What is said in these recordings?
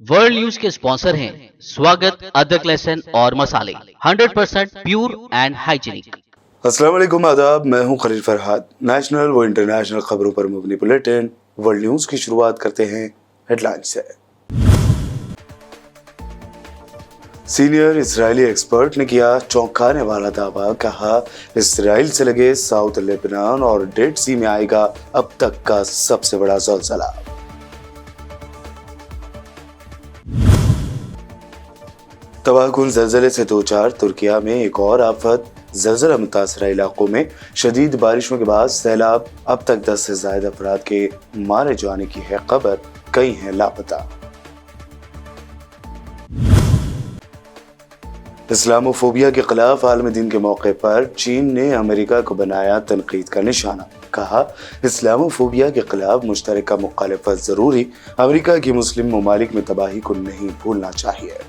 World news के sponsor हैं स्वागत, अदरक, लहसुन और मसाले 100% प्योर एंड हाइजीनिक। अस्सलाम वालेकुम, आदाब। मैं हूं खलील फरहाद। नेशनल व इंटरनेशनल खबरों पर मबनी बुलेटिन वर्ल्ड न्यूज की शुरुआत करते हैं हेडलाइन से। सीनियर इजरायली एक्सपर्ट ने किया चौंकाने वाला दावा, कहा इसराइल से लगे साउथ लेबनान और डेड सी में आएगा अब तक का सबसे बड़ा ज़लज़ला। तबाहकुन ज़लज़ले से दो चार तुर्किया में एक और आफत। ज़लज़ला मुतासरा इलाकों में शदीद बारिशों के बाद सैलाब। अब तक 10 से ज़ायद अफराद के मारे जाने की है खबर, कई हैं लापता। इस्लामोफोबिया के खिलाफ आलमी दिन के मौके पर चीन ने अमेरिका को बनाया तनकीद का निशाना। कहा इस्लामोफोबिया के खिलाफ मुश्तरका मुखालिफत जरूरी, अमेरिका की मुस्लिम ममालिक में तबाही को नहीं भूलना चाहिए।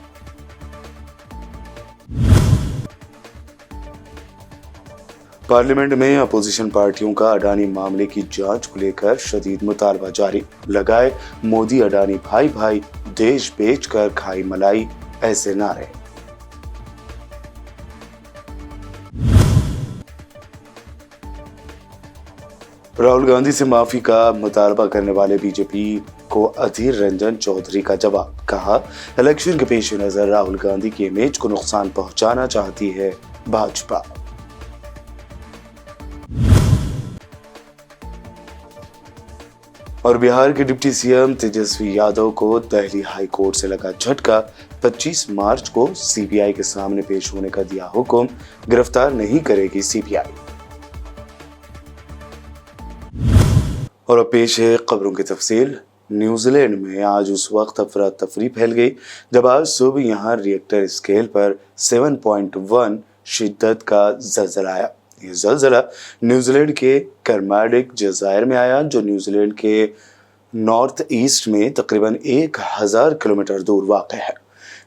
पार्लियामेंट में अपोजिशन पार्टियों का अडानी मामले की जांच को लेकर शदीद मुतालबा जारी। लगाए मोदी अडानी भाई भाई, देश बेचकर खाई मलाई, ऐसे नारे। राहुल गांधी से माफी का मुतालबा करने वाले बीजेपी को अधीर रंजन चौधरी का जवाब। कहा इलेक्शन के पेश नजर राहुल गांधी की इमेज को नुकसान पहुंचाना चाहती है भाजपा। और बिहार के डिप्टी सीएम तेजस्वी यादव को दिल्ली हाई कोर्ट से लगा झटका। 25 मार्च को सीबीआई के सामने पेश होने का दिया हुक्म, गिरफ्तार नहीं करेगी सीबीआई। और अब पेश है खबरों की तफसील। न्यूजीलैंड में आज उस वक्त अफरा तफरी फैल गई जब आज सुबह यहाँ रिएक्टर स्केल पर 7.1 शिद्दत का ज़लज़ला आया। ये ज़लज़ला न्यूजीलैंड के करमाडिक जज़ायर में आया, जो न्यूजीलैंड के नॉर्थ ईस्ट में तकरीबन 1000 किलोमीटर दूर वाक़ है।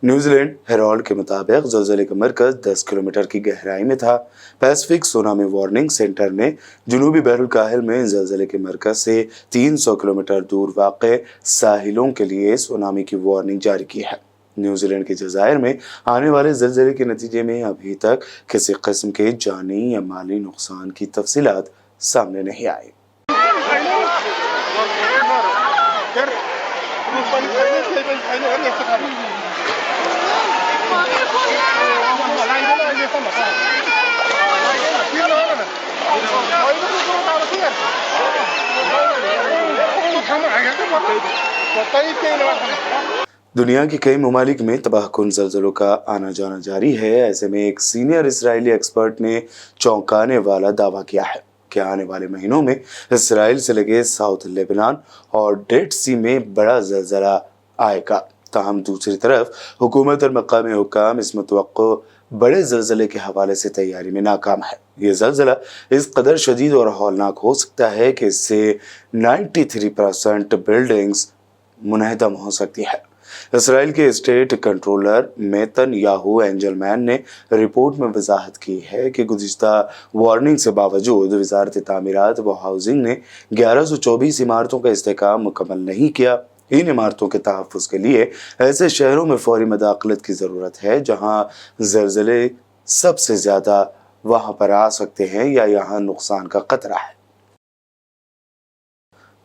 न्यूजीलैंड हेराल्ड के मुताबिक ज़लज़ले का मरकज़ 10 किलोमीटर की गहराई में था। पैसिफिक सुनामी वार्निंग सेंटर ने जनूबी बहरुल-काहिल में ज़लज़ले के मरकज़ से 300 किलोमीटर दूर वाक़ साहिलों के लिए सुनामी की वार्निंग जारी की है। न्यूजीलैंड के जज़ायर में आने वाले ज़लज़ले के नतीजे में अभी तक किसी किस्म के जानी या माली नुकसान की तफसीलात सामने नहीं आई। दुनिया के कई ममालिक में तबाहकुन ज़लज़लों का आना जाना जारी है। ऐसे में एक सीनियर इजरायली एक्सपर्ट ने चौंकाने वाला दावा किया है कि आने वाले महीनों में इसराइल से लगे साउथ लेबनान और डेड सी में बड़ा ज़लज़ला आएगा। ताहम दूसरी तरफ हुकूमत और मकामी हुक्काम इस मुतवक्को बड़े ज़लज़ले के हवाले से तैयारी में नाकाम है। ये ज़लज़ला इस कदर शदीद और हौलनाक हो सकता है कि इससे 93% बिल्डिंग्स मुनहदम हो सकती है। इसराइल के स्टेट कंट्रोलर नेतन्याहू एंजलमैन ने रिपोर्ट में वजाहत की है कि गुज़िश्ता वार्निंग से बावजूद वज़ारत तामीरात व हाउसिंग ने 1124 इमारतों का इस्तेहकाम मुकम्मल नहीं किया। इन इमारतों के तहफ़्फ़ुज़ के लिए ऐसे शहरों में फौरी मदाखलत की ज़रूरत है जहाँ ज़लज़ले सबसे ज़्यादा वहाँ पर आ सकते हैं या यहाँ नुकसान का खतरा है।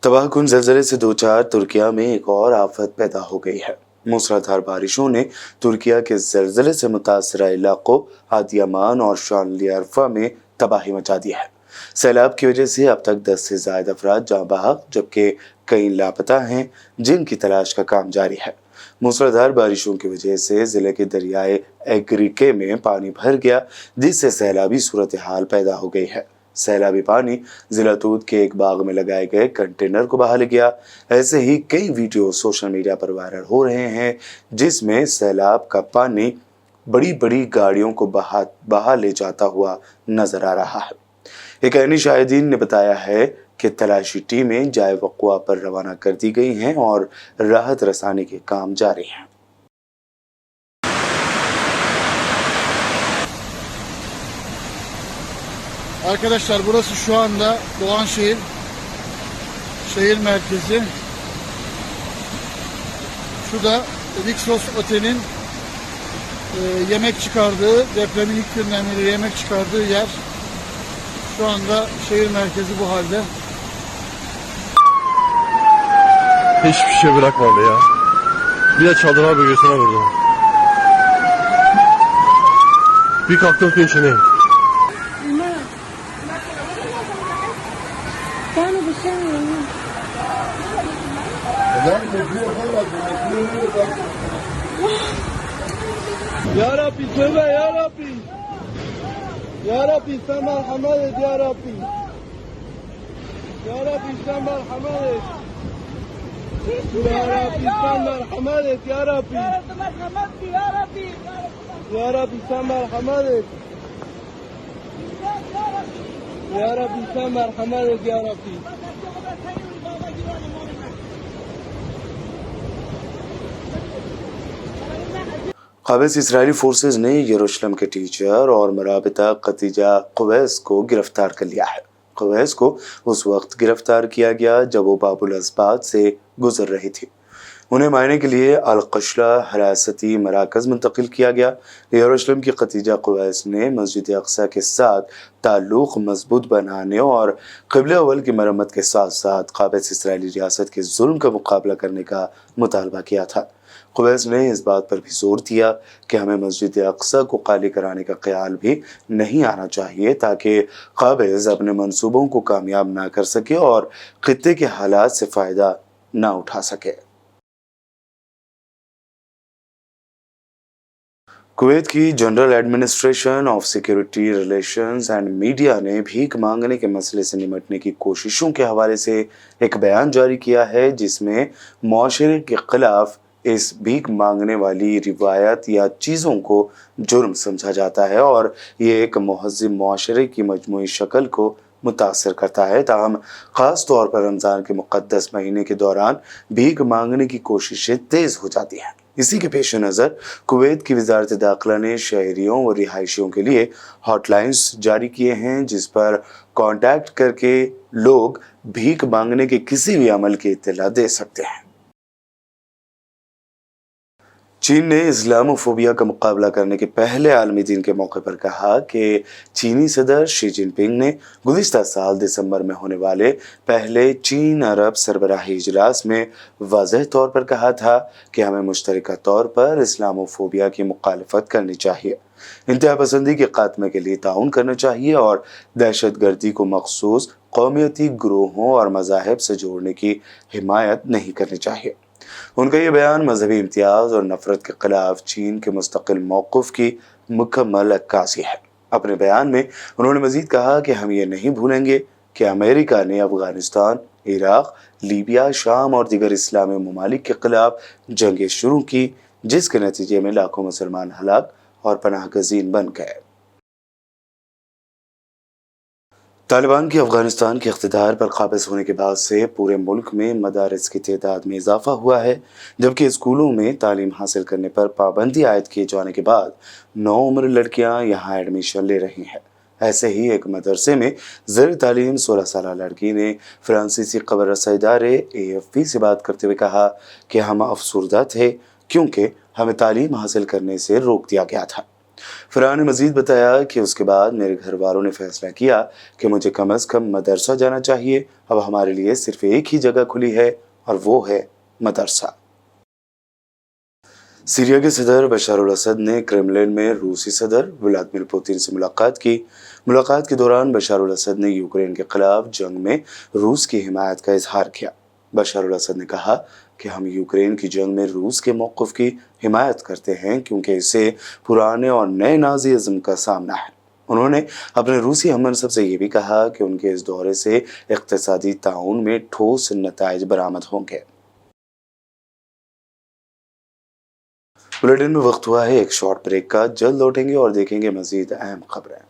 तबाहकुन ज़लज़ले से दो चार तुर्किया में एक और आफत पैदा हो गई है। मूसलाधार बारिशों ने तुर्किया के ज़लज़ले से मुतासरा इलाकों आदियामान और शानलियारफा में तबाही मचा दी है। सैलाब की वजह से अब तक 10 से ज़ायद अफराद जाँ बहक, जबकि कई लापता हैं जिनकी तलाश का काम जारी है। मूसलाधार बारिशों की वजह से ज़िले के दरियाए एग्रिके में पानी भर गया, जिससे सैलाबी सूरत हाल पैदा हो गई है। सैलाबी पानी जिला तूत के एक बाग में लगाए गए कंटेनर को बहा ले गया। ऐसे ही कई वीडियो सोशल मीडिया पर वायरल हो रहे हैं जिसमें सैलाब का पानी बड़ी बड़ी गाड़ियों को बहा ले जाता हुआ नजर आ रहा है। एक ऐनी शाहिदीन ने बताया है کہ تلاشی ٹیمیں جائے وقوع پر روانہ کر دی گئی ہیں اور راحت رسانی کے کام جاری ہیں۔ Arkadaşlar burası şu anda Doğanşehir şehir merkezi. Şu da Rixos Otel'in yemek çıkardığı, depremin ilk günden beri yemek çıkardığı yer. Şu anda şehir merkezi bu halde. Hiçbir şey bırakmadı ya. Bir de çadıra bölgesine vurdu. Bir kalktım ki içindeyim. كانوا بيشموا Ya Rabbi tövbe ya Rabbi. Ya Rabbi sen merhamet et ya Rabbi. Ya Rabbi sen merhamet et. Ya Rabbi sen merhamet et ya Rabbi. Ya Rabbi sen merhamet et. Ya Rabbi sen merhamet et ya Rabbi. قابض اسرائیلی forces نے یروشلم کے teacher اور مرابطہ قتیجہ قویس کو گرفتار کر لیا ہے۔ قویس کو اس وقت گرفتار کیا گیا جب وہ باب الاسبات سے گزر رہی تھی۔ انہیں معائنے کے لیے القشلہ حراستی مراکز منتقل کیا گیا۔ یروشلم کی قتیجہ قویس نے مسجد اقصی کے ساتھ تعلق مضبوط بنانے اور قبلہ اول کی مرمت کے ساتھ ساتھ قابض اسرائیلی ریاست کے ظلم کا مقابلہ کرنے کا مطالبہ کیا تھا۔ قویس نے اس بات پر بھی زور دیا کہ ہمیں مسجد اقصی کو خالی کرانے کا خیال بھی نہیں آنا چاہیے تاکہ قابض اپنے منصوبوں کو کامیاب نہ کر سکے اور خطے کے حالات سے فائدہ نہ اٹھا سکے۔ کویت کی general administration of security relations and media نے بھیک مانگنے کے مسئلے سے نمٹنے کی کوششوں کے حوالے سے ایک بیان جاری کیا ہے جس میں معاشرے کے خلاف اس بھیک مانگنے والی روایت یا چیزوں کو جرم سمجھا جاتا ہے اور یہ ایک مہذب معاشرے کی مجموعی شکل کو متاثر کرتا ہے۔ تاہم خاص طور پر رمضان کے مقدس مہینے کے دوران بھیک مانگنے کی کوششیں تیز ہو جاتی ہیں۔ اسی کے پیش نظر کویت کی وزارت داخلہ نے شہریوں اور رہائشیوں کے لیے ہاٹ لائنز جاری کیے ہیں جس پر کانٹیکٹ کر کے لوگ بھیک مانگنے کے کسی بھی عمل کی اطلاع دے سکتے ہیں۔ چین نے اسلاموفوبیا کا مقابلہ کرنے کے پہلے عالمی دن کے موقع پر کہا کہ چینی صدر شی جن پنگ نے گزشتہ سال دسمبر میں ہونے والے پہلے چین عرب سربراہی اجلاس میں واضح طور پر کہا تھا کہ ہمیں مشترکہ طور پر اسلاموفوبیا کی مخالفت کرنی چاہیے، انتہا پسندی کے خاتمے کے لیے تعاون کرنا چاہیے اور دہشت گردی کو مخصوص قومیتی گروہوں اور مذاہب سے جوڑنے کی حمایت نہیں کرنی چاہیے۔ ان کا یہ بیان مذہبی امتیاز اور نفرت کے خلاف چین کے مستقل موقف کی مکمل عکاسی ہے۔ اپنے بیان میں انہوں نے مزید کہا کہ ہم یہ نہیں بھولیں گے کہ امریکہ نے افغانستان، عراق، لیبیا، شام اور دیگر اسلامی ممالک کے خلاف جنگیں شروع کی جس کے نتیجے میں لاکھوں مسلمان ہلاک اور پناہ گزین بن گئے۔ طالبان کی افغانستان کے اقتدار پر قابض ہونے کے بعد سے پورے ملک میں مدارس کی تعداد میں اضافہ ہوا ہے، جبکہ اسکولوں میں تعلیم حاصل کرنے پر پابندی عائد کیے جانے کے بعد نوعمر لڑکیاں یہاں ایڈمیشن لے رہی ہیں۔ ایسے ہی ایک مدرسے میں زیر تعلیم 16 سالہ لڑکی نے فرانسیسی خبر رساں ادارے AFP سے بات کرتے ہوئے کہا کہ ہم افسردہ تھے کیونکہ ہمیں تعلیم حاصل کرنے سے روک دیا گیا تھا۔ فرحان نے مزید بتایا کہ اس کے بعد میرے گھر والوں نے فیصلہ کیا کہ مجھے کم از کم مدرسہ جانا چاہیے۔ اب ہمارے لیے صرف ایک ہی جگہ کھلی ہے اور وہ ہے مدرسہ۔ سیریا کے صدر بشار الاسد نے کرملن میں روسی صدر ولادیمیر پوتن سے ملاقات کی۔ ملاقات کے دوران بشار الاسد نے یوکرین کے خلاف جنگ میں روس کی حمایت کا اظہار کیا۔ بشار الاسد نے کہا کہ ہم یوکرین کی جنگ میں روس کے موقف کی حمایت کرتے ہیں کیونکہ اسے پرانے اور نئے نازی ازم کا سامنا ہے۔ انہوں نے اپنے روسی ہم منصب سے یہ بھی کہا کہ ان کے اس دورے سے اقتصادی تعاون میں ٹھوس نتائج برآمد ہوں گے۔ بلیٹن میں وقت ہوا ہے ایک شارٹ بریک کا، جلد لوٹیں گے اور دیکھیں گے مزید اہم خبریں۔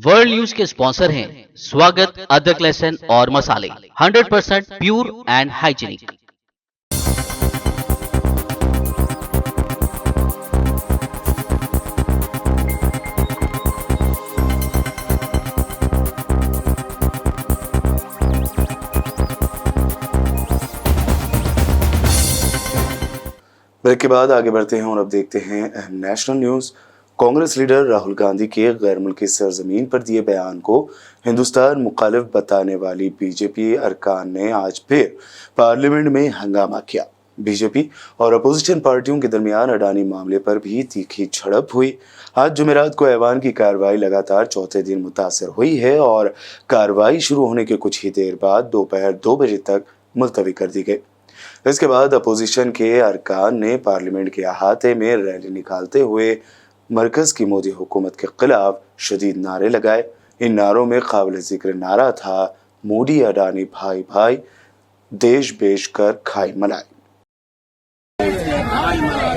वर्ल्ड न्यूज के स्पॉन्सर हैं स्वागत, अदरक, लहसुन और मसाले, 100% प्योर एंड हाइजीनिक। ब्रेक के बाद आगे बढ़ते हैं और अब देखते हैं अहम national news. Congress leader Rahul Gandhi के गैर मुल्की सरजमीन पर दिए बयान को हिंदुस्तान मुखालिफ बताने वाली बीजेपी अरकान ने आज फिर पार्लियामेंट में हंगामा किया। बीजेपी और अपोजिशन पार्टियों के दरमियान अडानी मामले पर भी तीखी झड़प हुई। आज जुमेरात को ऐवान की कार्रवाई लगातार चौथे दिन मुतासर हुई है और कार्रवाई शुरू होने के कुछ ही देर बाद दोपहर 2 बजे तक मुलतवी कर दी गई। इसके बाद अपोजिशन के अरकान ने पार्लियामेंट के अहाते में रैली निकालते हुए मरकज की मोदी हुकूमत के खिलाफ शदीद नारे लगाए। इन नारों में काबिल जिक्र नारा था, मोदी अडानी भाई भाई, देश बेच कर खाई मलाई।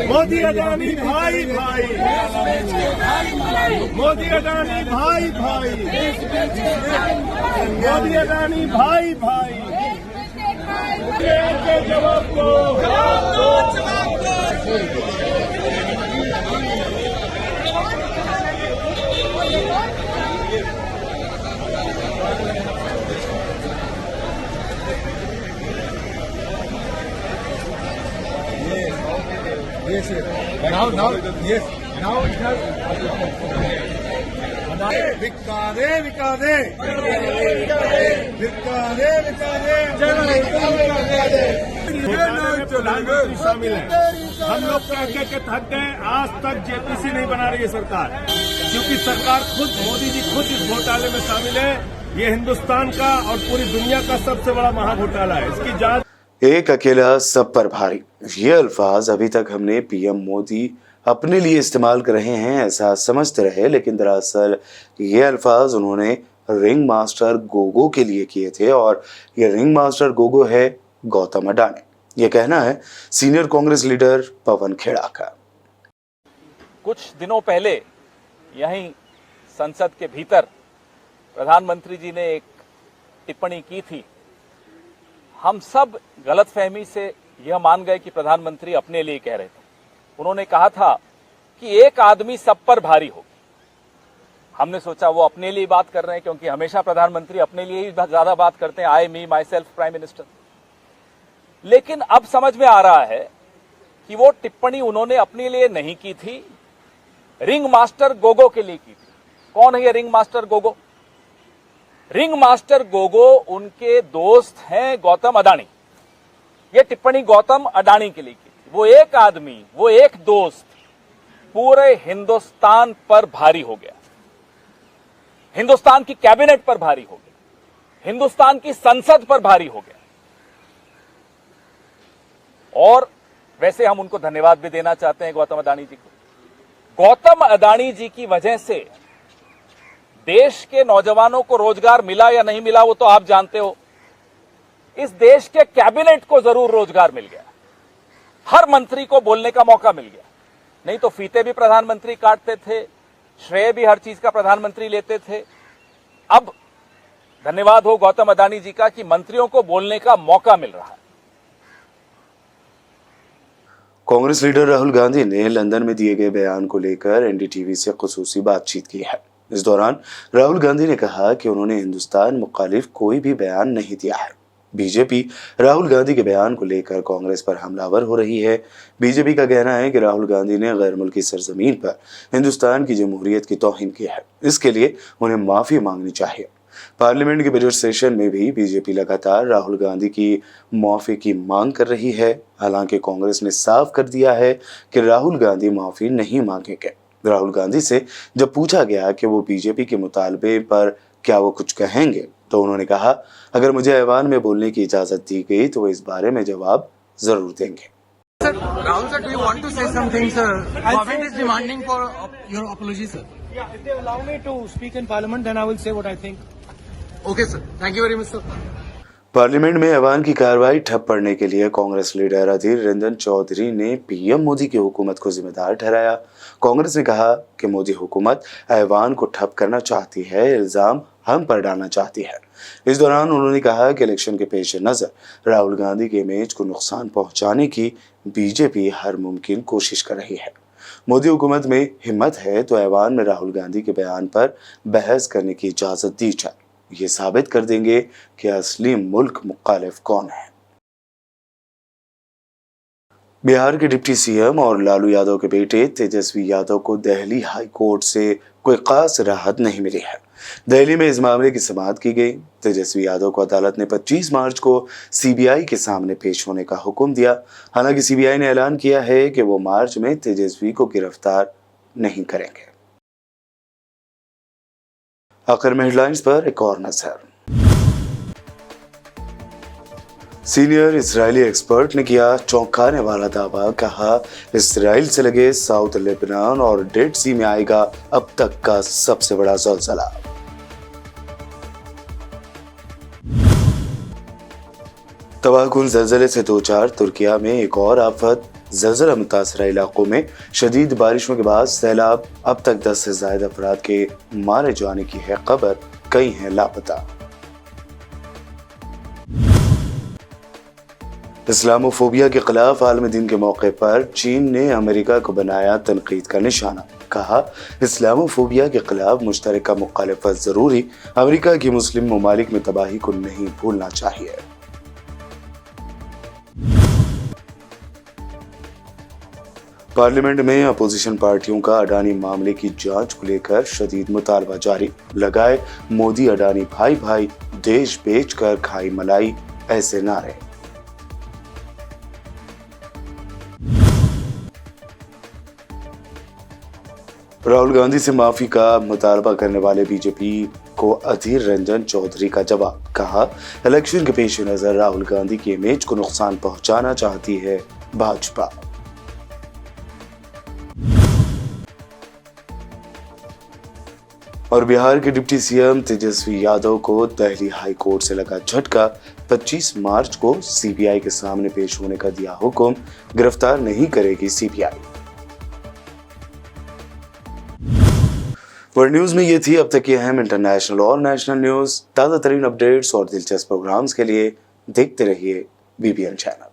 मोदी अडानी भाई भाई, मोदी अडानी भाई भाई, मोदी अडानी भाई भाई, जवाब दो, जवाब दो। Yes, now, yes, now it has. Vicare, vicare, vicare, vicare, शामिल है। हम लोग कह थक गए, आज तक जेपीसी नहीं बना रही है सरकार, क्योंकि सरकार खुद, मोदी जी खुद इस घोटाले में शामिल है। ये हिंदुस्तान का और पूरी दुनिया का सबसे बड़ा महाघोटाला है। इसकी जांच एक अकेला सब पर भारी, ये अल्फाज अभी तक हमने पीएम मोदी अपने लिए इस्तेमाल कर रहे हैं ऐसा समझते रहे, लेकिन दरअसल ये अल्फाज उन्होंने रिंग मास्टर गोगो के लिए किए थे और ये रिंग मास्टर गोगो है गौतम अडानी। ये कहना है सीनियर कांग्रेस लीडर पवन खेड़ा का। कुछ दिनों पहले यहीं संसद के भीतर प्रधानमंत्री जी ने एक टिप्पणी की थी। हम सब गलतफहमी से यह मान गए कि प्रधानमंत्री अपने लिए कह रहे थे। उन्होंने कहा था कि एक आदमी सब पर भारी हो। हमने सोचा वो अपने लिए बात कर रहे हैं, क्योंकि हमेशा प्रधानमंत्री अपने लिए ही ज्यादा बात करते हैं, आई मी माई सेल्फ प्राइम मिनिस्टर। लेकिन अब समझ में आ रहा है कि वो टिप्पणी उन्होंने अपने लिए नहीं की थी, रिंग मास्टर गोगो के लिए की थी। कौन है ये ring master Gogo? Ring master Gogo उनके दोस्त हैं गौतम अडानी। ये टिप्पणी गौतम अडानी के लिए की थी। वो एक आदमी, वो एक दोस्त पूरे हिंदुस्तान पर भारी हो गया, हिंदुस्तान की कैबिनेट पर भारी हो गया, हिंदुस्तान की संसद पर भारी हो गया। और वैसे हम उनको धन्यवाद भी देना चाहते हैं गौतम अडानी जी को। गौतम अडानी जी की वजह से देश के नौजवानों को रोजगार मिला या नहीं मिला वो तो आप जानते हो। इस देश के कैबिनेट को जरूर रोजगार मिल गया, हर मंत्री को बोलने का मौका मिल गया। नहीं तो फीते भी प्रधानमंत्री काटते थे, श्रेय भी हर चीज का प्रधानमंत्री लेते थे। अब धन्यवाद हो गौतम अडानी जी का कि मंत्रियों को बोलने का मौका मिल रहा है। कांग्रेस लीडर राहुल गांधी ने लंदन में दिए गए बयान को लेकर एनडीटीवी से खुसूसी बातचीत की है। इस दौरान राहुल गांधी ने कहा कि उन्होंने हिंदुस्तान मुखालिफ कोई भी बयान नहीं दिया है। बीजेपी राहुल गांधी के बयान को लेकर कांग्रेस पर हमलावर हो रही है। बीजेपी का कहना है कि राहुल गांधी ने गैर मुल्की सरजमीन पर हिंदुस्तान की जमहूरियत की तौहीन की है, इसके लिए उन्हें माफी मांगनी चाहिए। पार्लियामेंट के बजट सेशन में भी बीजेपी लगातार राहुल गांधी की माफी की मांग कर रही है। हालांकि कांग्रेस ने साफ कर दिया है कि राहुल गांधी माफी नहीं मांगेंगे। राहुल गांधी से जब पूछा गया कि वो बीजेपी के मुतालबे पर क्या वो कुछ कहेंगे, तो उन्होंने कहा, अगर मुझे ऐवान में बोलने की इजाजत दी गई तो वो इस बारे में जवाब जरूर देंगे। Sir, Rahul sir, do you want to say something, sir? Government is demanding for your apology, sir. Yeah, if they allow me to speak in Parliament, then I will say what I think. Okay, sir. Thank you very much, sir. Parliament में ऐवान की कार्रवाई ठप पड़ने के लिए Congress leader Adhir Ranjan Chaudhary ने PM Modi की हुकूमत को जिम्मेदार ठहराया। कांग्रेस ने कहा कि मोदी हुकूमत ऐवान को ठप करना चाहती है, इल्जाम हम पर डालना चाहती है। इस दौरान उन्होंने कहा कि इलेक्शन के पेश नजर राहुल गांधी के इमेज को नुकसान पहुंचाने की बीजेपी हर मुमकिन कोशिश कर रही है। मोदी हुकूमत में हिम्मत है तो ऐवान में राहुल गांधी के बयान पर बहस करने की इजाजत दी जाए। ये साबित कर देंगे कि असली मुल्क मुखालिफ कौन है। बिहार के डिप्टी सीएम और लालू यादव के बेटे तेजस्वी यादव को दिल्ली हाई कोर्ट से कोई खास राहत नहीं मिली है। दिल्ली में इस मामले की समाअत की गई। तेजस्वी यादव को अदालत ने 25 मार्च को सीबीआई के सामने पेश होने का हुक्म दिया। हालांकि सीबीआई ने ऐलान किया है कि वो मार्च में तेजस्वी को गिरफ्तार नहीं करेंगे। आखिर में हेडलाइंस पर एक और नजर। सीनियर इजरायली एक्सपर्ट ने किया चौंकाने वाला दावा। कहा, इजराइल से लगे साउथ लेबनान और डेड सी में आएगा अब तक का सबसे बड़ा ज़लज़ला। तबाहकुन ज़लज़ले से दो चार तुर्किया में एक और आफत। ज़लज़ला मुतासरा इलाकों में शदीद बारिशों के बाद सैलाब। अब तक 10 से ज़ायद अफराद के मारे जाने की है खबर, कई हैं लापता। इस्लामोफोबिया के खिलाफ आलमी दिन के मौके पर चीन ने अमेरिका को बनाया तनकीद का निशाना। कहा, इस्लामोफोबिया के खिलाफ मुश्तरका मुखालिफत जरूरी, अमेरिका की मुस्लिम ममालिक में तबाही को नहीं भूलना चाहिए। पार्लियामेंट में अपोजिशन पार्टियों का अडानी मामले की जांच को लेकर शदीद मुतालबा जारी। लगाए मोदी अडानी भाई भाई, देश बेचकर खाई मलाई, ऐसे नारे। राहुल गांधी से माफी का मुतालबा करने वाले बीजेपी को अधीर रंजन चौधरी का जवाब। कहा, इलेक्शन के पेश नजर राहुल गांधी की इमेज को नुकसान पहुंचाना चाहती है भाजपा। और बिहार के डिप्टी सीएम तेजस्वी यादव को दिल्ली हाई कोर्ट से लगा झटका। 25 मार्च को सीबीआई के सामने पेश होने का दिया हुक्म, गिरफ्तार नहीं करेगी सीबीआई। वर्ल्ड न्यूज में ये थी अब तक की अहम इंटरनेशनल और नेशनल न्यूज। ताज़ा तरीन अपडेट्स और दिलचस्प प्रोग्राम्स के लिए देखते रहिए बीबीएन चैनल।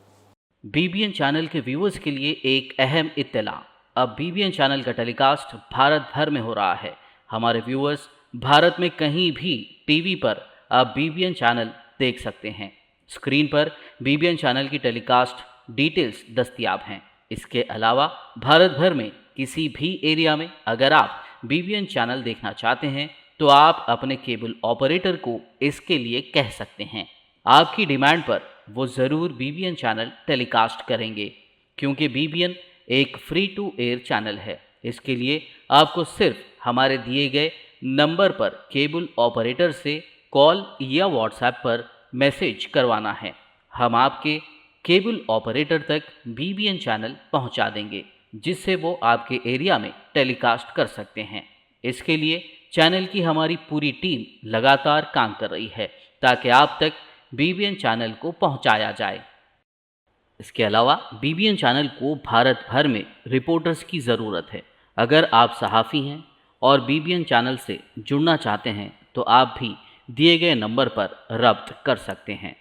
बीबीएन चैनल के व्यूअर्स के लिए एक अहम इत्तला। अब बीबीएन चैनल का टेलीकास्ट भारत भर में हो रहा है। हमारे व्यूअर्स भारत में कहीं भी टीवी पर अब बीबीएन चैनल देख सकते हैं। स्क्रीन पर बीबीएन चैनल की टेलीकास्ट डिटेल्स दस्तयाब हैं। इसके अलावा भारत भर में किसी भी एरिया में अगर आप बीबीएन चैनल देखना चाहते हैं तो आप अपने केबल ऑपरेटर को इसके लिए कह सकते हैं। आपकी डिमांड पर वो ज़रूर बीबीएन चैनल टेलीकास्ट करेंगे, क्योंकि बीबीएन एक फ्री टू एयर चैनल है। इसके लिए आपको सिर्फ हमारे दिए गए नंबर पर केबल ऑपरेटर से कॉल या व्हाट्सएप पर मैसेज करवाना है। हम आपके केबल ऑपरेटर तक बीबीएन चैनल पहुंचा देंगे, जिससे वो आपके एरिया में टेलीकास्ट कर सकते हैं। इसके लिए चैनल की हमारी पूरी टीम लगातार काम कर रही है ताकि आप तक बीबीएन चैनल को पहुंचाया जाए। इसके अलावा बीबीएन चैनल को भारत भर में रिपोर्टर्स की ज़रूरत है। अगर आप सहाफ़ी हैं और बीबीएन चैनल से जुड़ना चाहते हैं तो आप भी दिए गए नंबर पर रब्त कर सकते हैं।